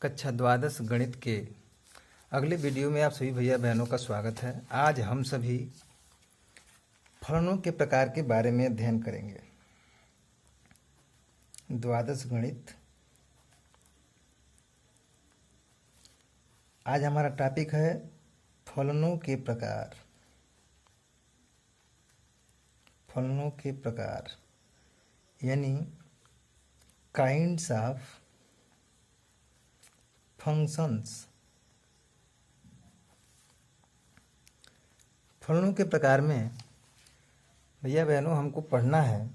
कक्षा द्वादश गणित के अगले वीडियो में आप सभी भैया बहनों का स्वागत है। आज हम सभी फलनों के प्रकार के बारे में अध्ययन करेंगे। द्वादश गणित, आज हमारा टॉपिक है फलनों के प्रकार। फलनों के प्रकार यानी काइंड्स ऑफ फंक्शंस। फलनों के प्रकार में भैया बहनों हमको पढ़ना है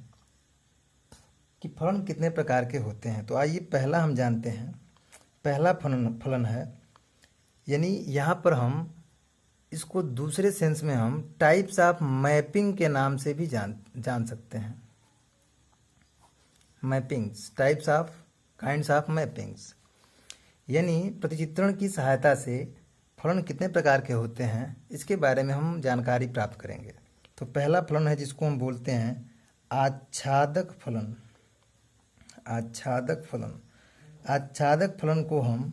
कि फलन कितने प्रकार के होते हैं। तो आइए पहला हम जानते हैं। पहला फलन है, यानी यहाँ पर हम इसको दूसरे सेंस में हम टाइप्स ऑफ मैपिंग के नाम से भी जान सकते हैं। Mappings, types of kinds of mappings, यानी प्रतिचित्रण की सहायता से फलन कितने प्रकार के होते हैं इसके बारे में हम जानकारी प्राप्त करेंगे। तो पहला फलन है जिसको हम बोलते हैं आच्छादक फलन। आच्छादक फलन, आच्छादक फलन को हम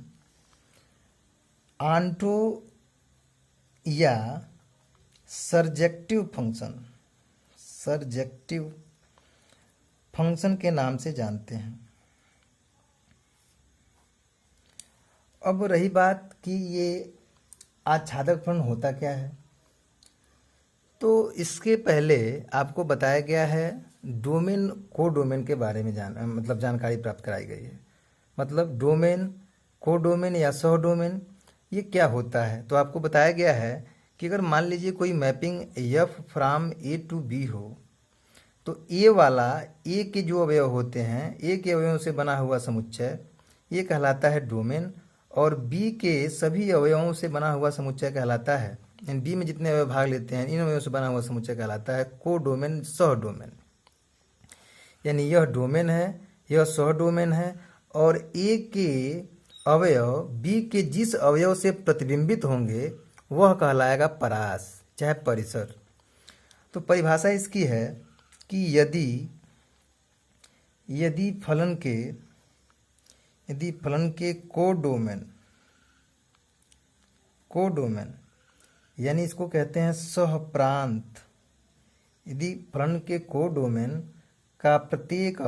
ऑन्टो या सर्जेक्टिव फंक्शन के नाम से जानते हैं। अब रही बात कि ये आच्छादक फलन होता क्या है, तो इसके पहले आपको बताया गया है डोमेन कोडोमेन के बारे में जानकारी प्राप्त कराई गई है। मतलब डोमेन, कोडोमेन या सहडोमेन ये क्या होता है। तो आपको बताया गया है कि अगर मान लीजिए कोई mapping F from A to B हो, तो ए वाला, ए के जो अवयव होते हैं, ए के अवयवों से बना हुआ समुच्चय ये कहलाता है डोमेन, और बी के सभी अवयवों से बना हुआ समुच्चय कहलाता है, इन बी में जितने अवयव भाग लेते हैं इन अवयवों से बना हुआ समुच्चय कहलाता है कोडोमेन, सहडोमेन। यानी यह डोमेन है, यह सहडोमेन है, और ए के अवयव बी के जिस अवयव से प्रतिबिंबित होंगे वह कहलाएगा परास, चाहे परिसर। तो परिभाषा इसकी है कि यदि फलन के कोडोमेन यानी इसको कहते हैं सहप्रांत, यदि फलन के कोडोमेन का प्रत्येक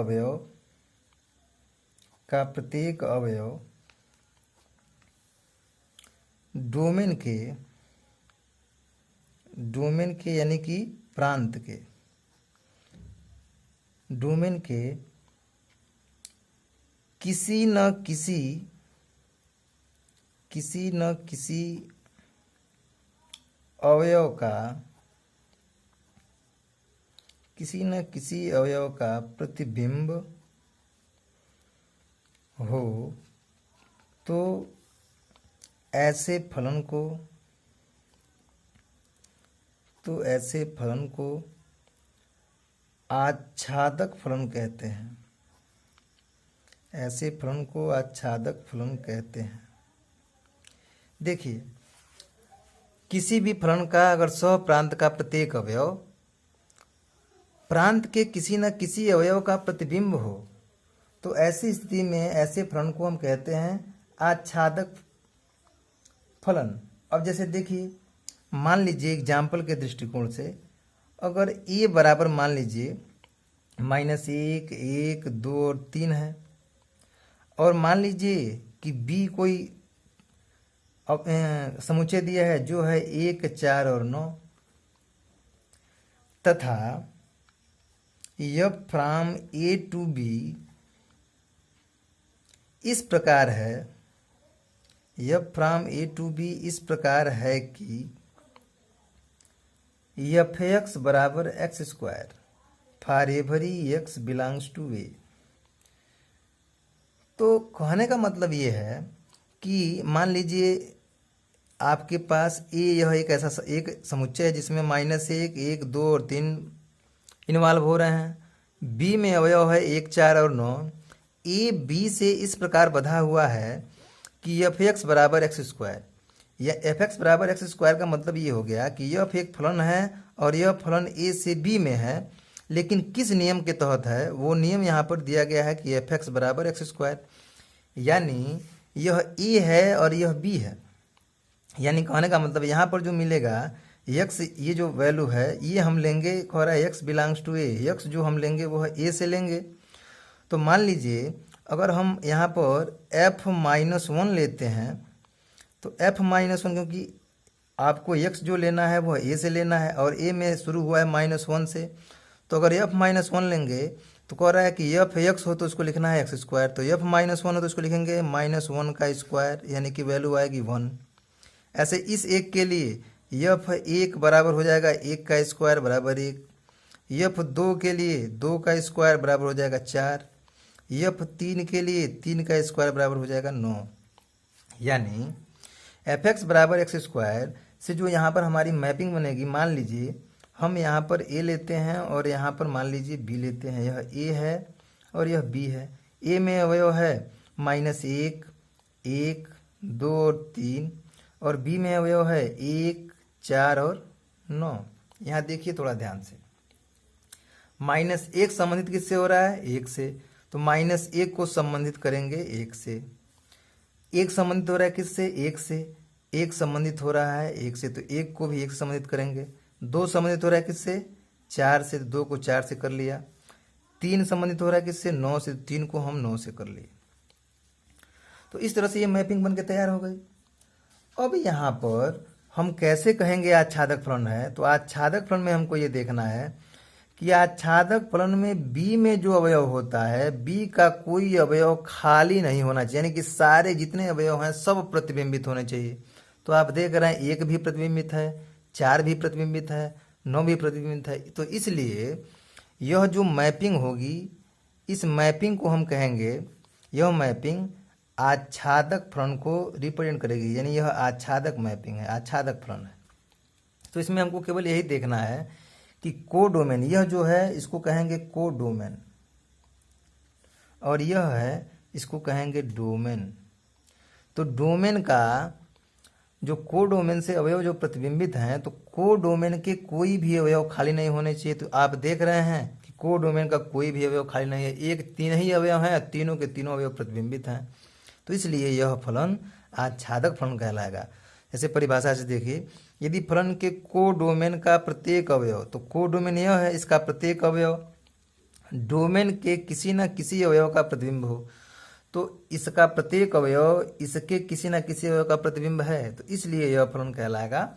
अवयव डोमेन के यानी कि प्रांत के, डोमेन के किसी न किसी अवयव का प्रतिबिंब हो, तो ऐसे फलन को आच्छादक फलन कहते हैं। ऐसे फलन को आच्छादक फलन कहते हैं। देखिए, किसी भी फलन का अगर सहप्रांत का प्रत्येक अवयव प्रांत के किसी न किसी अवयव का प्रतिबिंब हो, तो ऐसी स्थिति में ऐसे फलन को हम कहते हैं आच्छादक फलन। अब जैसे देखिए, मान लीजिए एग्जाम्पल के दृष्टिकोण से, अगर ए बराबर मान लीजिए -1, 1, 2 और 3 है, और मान लीजिए कि बी कोई समुच्चय दिया है जो है 1, 4 और 9, तथा f from A to b इस प्रकार है, f from A to b इस प्रकार है कि एफ एक्स बराबर x square for every x belongs to a. तो कहने का मतलब ये है कि मान लीजिए आपके पास यह एक ऐसा एक समुच्चय है जिसमें -1, 1, 2 और 3 इन्वॉल्व हो रहे हैं। बी में अवयव है 1, 4 और 9। ए बी से इस प्रकार बधा हुआ है कि एफ एक्स बराबर एक्स स्क्वायर, या एफ एक्स बराबर एक्स स्क्वायर का मतलब ये हो गया कि यह एक फलन है और यह फलन ए से बी में है, लेकिन किस नियम के तहत है, वो नियम यहाँ पर दिया गया है कि एफ एक्स बराबर एक्स स्क्वायर। यानी यह ए है और यह बी है। यानी कहने का मतलब यहाँ पर जो मिलेगा x, ये जो वैल्यू है ये हम लेंगे, कह रहा है x belongs to A, x जो हम लेंगे वो है ए से लेंगे। तो मान लीजिए अगर हम यहाँ पर f-1 लेते हैं तो f-1, क्योंकि आपको x जो लेना है वो a से लेना है और a में शुरू हुआ है -1 से, तो अगर f-1 लेंगे तो कह रहा है कि f x हो तो उसको लिखना है x स्क्वायर, तो f-1 हो तो उसको लिखेंगे -1 का स्क्वायर, यानी कि वैल्यू आएगी 1। ऐसे इस एक के लिए f1 बराबर हो जाएगा 1 का स्क्वायर बराबर 1, f2 के लिए 2 का स्क्वायर बराबर हो जाएगा 4, f3 के लिए 3 का स्क्वायर बराबर हो जाएगा 9। यानी fx बराबर x स्क्वायर से जो यहाँ पर हमारी मैपिंग बनेगी, मान लीजिए हम यहाँ पर a लेते हैं और यहाँ पर मान लीजिए b लेते हैं, यह a है और यह b है। a में अवयव है -1, 1, 2 और 3, और b में अवयव है 1, 4 और 9। यहाँ देखिए थोड़ा ध्यान से, -1 संबंधित किससे हो रहा है? 1 से, तो -1 को संबंधित करेंगे 1 से। 1 संबंधित हो रहा है किससे? 1 से। 1 संबंधित हो रहा है 1 से, तो 1 को भी 1 से संबंधित करेंगे। 2 संबंधित हो रहा है किससे? 4 से, तो 2 को 4 से कर लिया। 3 संबंधित हो रहा है किससे? 9 से, 3 को हम 9 से कर लिए। तो इस तरह से ये मैपिंग बन के तैयार हो गई। अब यहाँ पर हम कैसे कहेंगे आच्छादक फलन है? तो आच्छादक फलन में हमको ये देखना है कि आच्छादक फलन में b में जो अवयव होता है, b का कोई अवयव खाली नहीं होना चाहिए, यानी कि सारे जितने अवयव हैं सब प्रतिबिंबित होने चाहिए। तो आप देख रहे हैं 1 भी प्रतिबिंबित है, 4 भी प्रतिबिंबित है, 9 भी प्रतिबिंबित है। तो इसलिए यह जो मैपिंग होगी, इस मैपिंग को हम कहेंगे, यह मैपिंग आच्छादक फलन को रिप्रेजेंट करेगी, यानी यह आच्छादक मैपिंग है, आच्छादक फलन है। तो इसमें हमको केवल यही देखना है कि कोडोमेन, यह जो है इसको कहेंगे कोडोमेन, और यह है इसको कहेंगे डोमेन। तो डोमेन का जो कोडोमेन से अवयव जो प्रतिबिंबित हैं, तो कोडोमेन के कोई भी अवयव खाली नहीं होने चाहिए। तो आप देख रहे हैं कि कोडोमेन का कोई भी अवयव खाली नहीं है, 3 ही अवयव हैं, तीनों के तीनों अवयव प्रतिबिंबित हैं। तो इसलिए यह फलन आच्छादक फलन कहलाएगा। जैसे परिभाषा से देखिए, यदि फलन के कोडोमेन का प्रत्येक अवयव, तो कोडोमेन यह है, इसका प्रत्येक अवयव डोमेन के किसी न किसी अवयव का प्रतिबिंब हो, तो इसका प्रत्येक अवयव इसके किसी न किसी अवयव का प्रतिबिंब है, तो इसलिए यह फलन कहलाएगा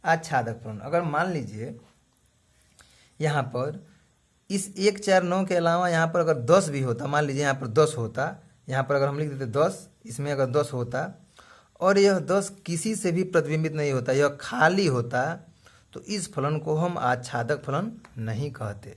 आच्छादक फलन। अगर मान लीजिए यहाँ पर इस 1, 4, 9 के अलावा यहाँ पर अगर 10 भी होता, मान लीजिए यहाँ पर 10 होता, यहाँ पर अगर हम लिख देते 10, इसमें अगर 10 होता और यह 10 किसी से भी प्रतिबिंबित नहीं होता, यह खाली होता, तो इस फलन को हम आच्छादक फलन नहीं कहते।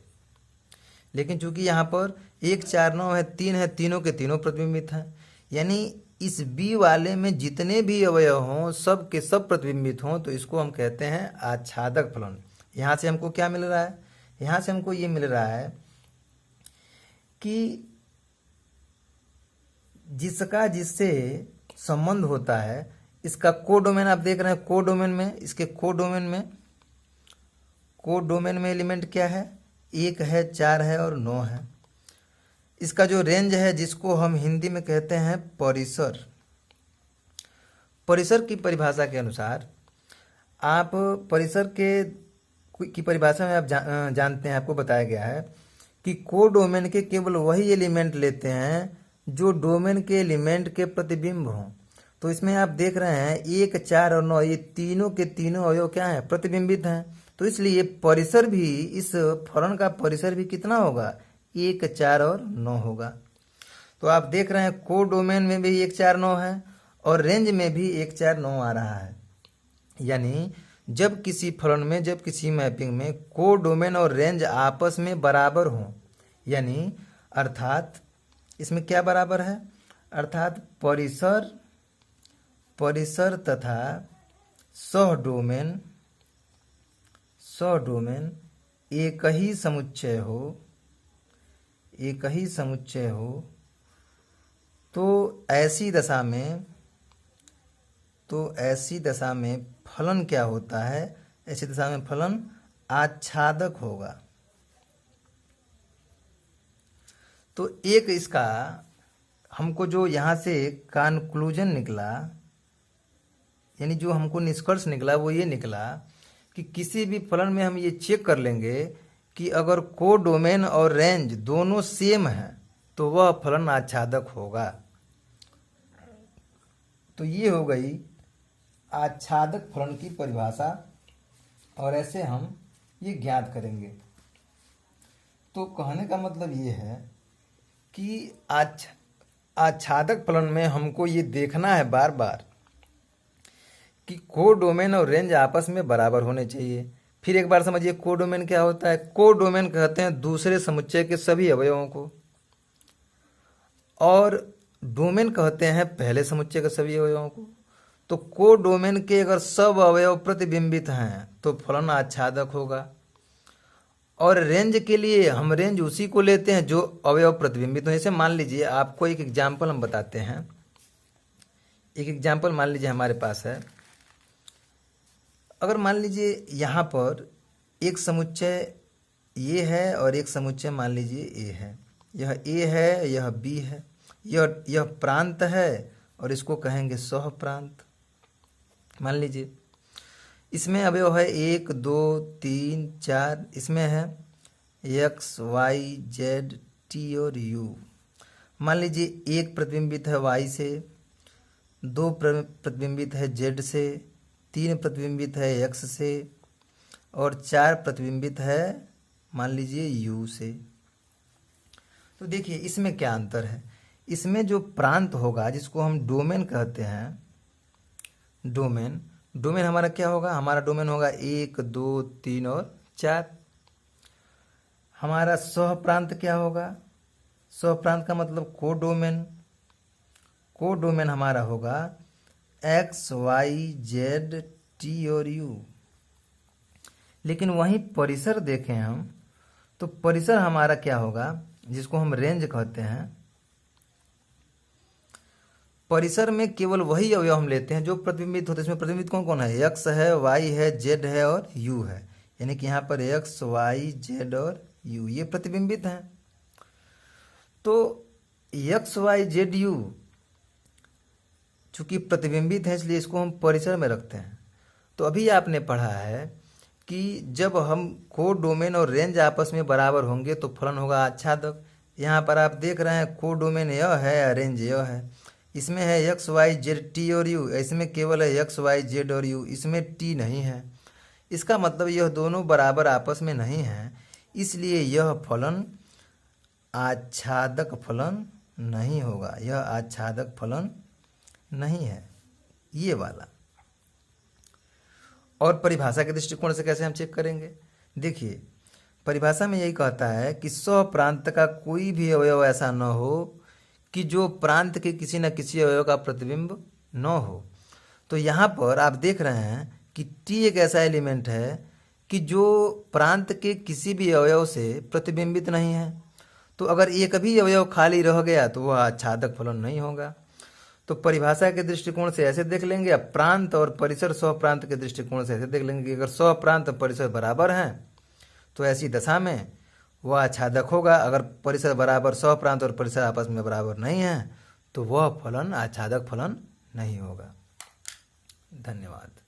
लेकिन चूंकि यहाँ पर 1, 4, 9 है, 3 है, तीनों के तीनों प्रतिबिंबित हैं, यानी इस बी वाले में जितने भी अवयव हों सब के सब प्रतिबिंबित हों, तो इसको हम कहते हैं आच्छादक फलन। यहाँ से हमको क्या मिल रहा है? यहाँ से हमको ये मिल रहा है कि जिसका जिससे संबंध होता है, इसका कोडोमेन आप देख रहे हैं, कोडोमेन में, इसके कोडोमेन में एलिमेंट क्या है? 1 है, 4 है और 9 है। इसका जो रेंज है, जिसको हम हिंदी में कहते हैं परिसर, परिसर की परिभाषा के अनुसार, आप परिसर की परिभाषा में आप जानते हैं, आपको बताया गया है कि कोडोमेन के केवल वही एलिमेंट लेते हैं जो डोमेन के एलिमेंट के प्रतिबिंब हों। तो इसमें आप देख रहे हैं 1, 4 और 9, ये तीनों के तीनों अवयव क्या हैं? प्रतिबिंबित हैं। तो इसलिए परिसर भी, इस फलन का परिसर भी कितना होगा? 1, 4 और 9 होगा। तो आप देख रहे हैं कोडोमेन में भी 1, 4, 9 है और रेंज में भी 1, 4, 9 आ रहा है। यानी जब किसी फलन में, जब किसी मैपिंग में कोडोमेन और रेंज आपस में बराबर हों, यानी अर्थात इसमें क्या बराबर है? अर्थात परिसर तथा सह डोमेन एक ही समुच्चय हो, तो ऐसी दशा में फलन क्या होता है? ऐसी दशा में फलन आच्छादक होगा। तो एक इसका हमको जो यहाँ से कंक्लूजन निकला, यानी जो हमको निष्कर्ष निकला वो ये निकला कि किसी भी फलन में हम ये चेक कर लेंगे कि अगर कोडोमेन और रेंज दोनों सेम हैं तो वह फलन आच्छादक होगा। तो ये हो गई आच्छादक फलन की परिभाषा, और ऐसे हम ये ज्ञात करेंगे। तो कहने का मतलब ये है कि आच्छादक फलन में हमको ये देखना है बार बार कि कोडोमेन और रेंज आपस में बराबर होने चाहिए। फिर एक बार समझिए कोडोमेन क्या होता है। कोडोमेन कहते हैं दूसरे समुच्चय के सभी अवयवों को, और डोमेन कहते हैं पहले समुच्चय के सभी अवयवों को। तो कोडोमेन के अगर सब अवयव प्रतिबिंबित हैं तो फलन आच्छादक होगा, और रेंज के लिए हम रेंज उसी को लेते हैं जो अवयव प्रतिबिंबित हो। जैसे मान लीजिए आपको एक एग्जाम्पल हम बताते हैं। एक एग्जाम्पल मान लीजिए हमारे पास है। अगर मान लीजिए यहाँ पर एक समुच्चय ये है और एक समुच्चय मान लीजिए ए है। यह ए है, यह बी है, यह प्रांत है और इसको कहेंगे सह प्रांत। मान लीजिए इसमें अवयव है 1 2 3 4, इसमें है एक्स वाई जेड टी और यू। मान लीजिए एक प्रतिबिंबित है वाई से, 2 प्रतिबिंबित है जेड से, 3 प्रतिबिंबित है एक्स से, और 4 प्रतिबिंबित है मान लीजिए यू से। तो देखिए इसमें क्या अंतर है। इसमें जो प्रांत होगा जिसको हम डोमेन कहते हैं, डोमेन हमारा क्या होगा, हमारा डोमेन होगा 1 2 3 और 4। हमारा सह प्रांत क्या होगा, सह प्रांत का मतलब कोडोमेन हमारा होगा एक्स वाई जेड टी और यू। लेकिन वहीं परिसर देखें हम तो परिसर हमारा क्या होगा, जिसको हम रेंज कहते हैं। परिसर में केवल वही अवयव हम लेते हैं जो प्रतिबिंबित होते हैं। इसमें प्रतिबिंबित कौन कौन है, एक्स है, वाई है, जेड है और यू है। यानी कि यहाँ पर एक्स वाई जेड और यू ये प्रतिबिंबित हैं। तो एक्स वाई जेड यू चूंकि प्रतिबिंबित है इसलिए इसको हम परिसर में रखते हैं। तो अभी आपने पढ़ा है कि जब हम कोडोमेन और रेंज आपस में बराबर होंगे तो फलन होगा आच्छादक। यहाँ पर आप देख रहे हैं कोडोमेन यह है, रेंज यह है। इसमें है एक्स वाई जेड टी और यू, इसमें केवल है एक्स वाई जेड और यू, इसमें टी नहीं है। इसका मतलब यह दोनों बराबर आपस में नहीं हैं, इसलिए यह फलन आच्छादक फलन नहीं होगा। यह आच्छादक फलन नहीं है ये वाला। और परिभाषा के दृष्टिकोण से कैसे हम चेक करेंगे, देखिए परिभाषा में यही कहता है कि स्वप्रांत का कोई भी अवयव ऐसा न हो कि जो प्रांत के किसी न किसी अवयव का प्रतिबिंब न हो। तो यहाँ पर आप देख रहे हैं कि टी एक ऐसा एलिमेंट है कि जो प्रांत के किसी भी अवयव से प्रतिबिंबित नहीं है। तो अगर एक भी अवयव खाली रह गया तो वह आच्छादक फलन नहीं होगा। तो परिभाषा के दृष्टिकोण से ऐसे देख लेंगे, अब प्रांत और परिसर स्वप्रांत के दृष्टिकोण से ऐसे देख लेंगे कि अगर स्वप्रांत और परिसर बराबर हैं तो ऐसी दशा में वह आच्छादक होगा। अगर परिसर बराबर स्वप्रांत और परिसर आपस में बराबर नहीं है तो वह फलन आच्छादक फलन नहीं होगा। धन्यवाद।